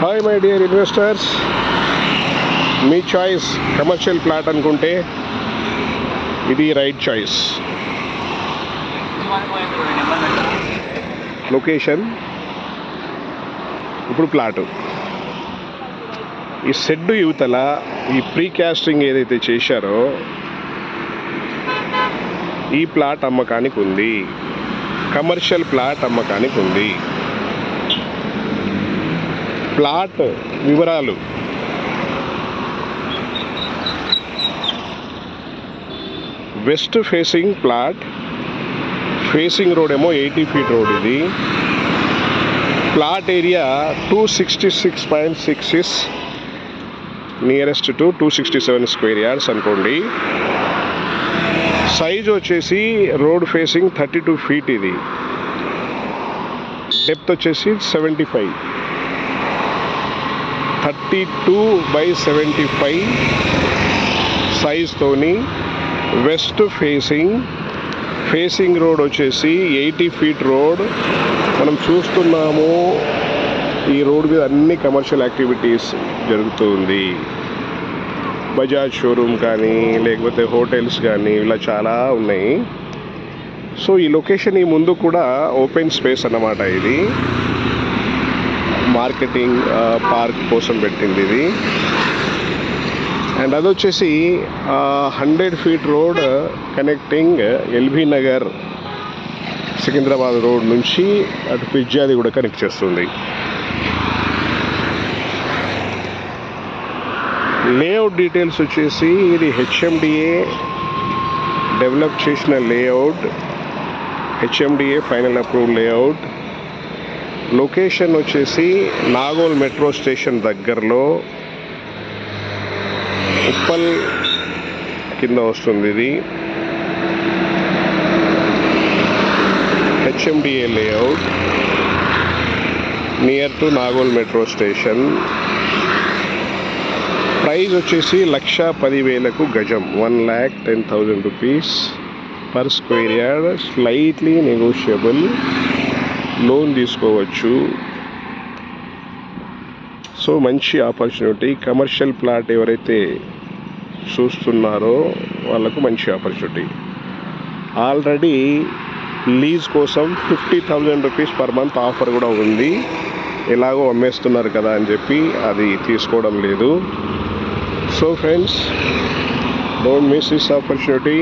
Hi my dear investors, me choice commercial plot అనుకుంటే ఇది right choice. Location, ఇప్పుడు plot ఈ షెడ్ యువతల ఈ ప్రీకాస్టింగ్ ఏదైతే చేశారో ఈ ప్లాట్ అమ్మకానికి ఉంది. కమర్షియల్ ప్లాట్ అమ్మకానికి ఉంది. ప్లాట్ వివరాలు: west facing plot, facing road ఏమో 80 ఫీట్ రోడ్. ఇది plot area 266.66, nearest to 267 square yards అనుకోండి. సైజ్ వచ్చేసి రోడ్ ఫేసింగ్ 32 ఫీట్. ఇది డెప్త్ వచ్చేసి 75, 32/75 సైజ్తోని వెస్ట్ ఫేసింగ్ రోడ్ వచ్చేసి 80 ఫీట్ రోడ్. మనం చూస్తున్నాము ఈ రోడ్ మీద అన్ని కమర్షియల్ యాక్టివిటీస్ జరుగుతుంది. బజాజ్ షోరూమ్ కానీ లేకపోతే హోటల్స్ కానీ ఇలా చాలా ఉన్నాయి. సో ఈ లొకేషన్ ఈ ముందు కూడా ఓపెన్ స్పేస్ అన్నమాట. ఇది మార్కెటింగ్ పార్క్ కోసం పెట్టింది ఇది. అండ్ అదొచ్చేసి 100 feet road connecting LB Nagar Secunderabad road నుంచి అటు పిజ్జాది కూడా కనెక్ట్ చేస్తుంది. లేఅవుట్ డీటెయిల్స్ వచ్చేసి ఇది హెచ్ఎండిఏ డెవలప్ చేసిన layout, HMDA final approved layout. Location వచ్చేసి నాగోల్ మెట్రో స్టేషన్ దగ్గరలో, ఉప్పల్ కింద వస్తుంది. ఇది HMDA layout near to Nagole metro station. Price వచ్చేసి 1,10,000 గజం, 1,10,000 rupees per square yard. Slightly negotiable, loan తీసుకోవచ్చు. సో మంచి ఆపర్చునిటీ. కమర్షియల్ ప్లాట్ ఎవరైతే చూస్తున్నారో వాళ్ళకు మంచి ఆపర్చునిటీ. ఆల్రెడీ లీజ్ కోసం 50,000 రూపీస్ పర్ మంత్ ఆఫర్ కూడా ఉంది. ఎలాగో అమ్మేస్తున్నారు కదా అని చెప్పి అది తీసుకోవడం లేదు. So friends, don't miss this opportunity.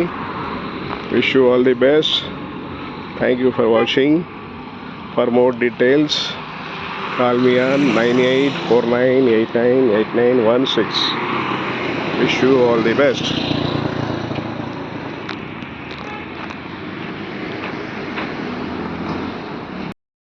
Wish you all the best. Thank you for watching. For more details, call me on 9849898916. Wish you all the best.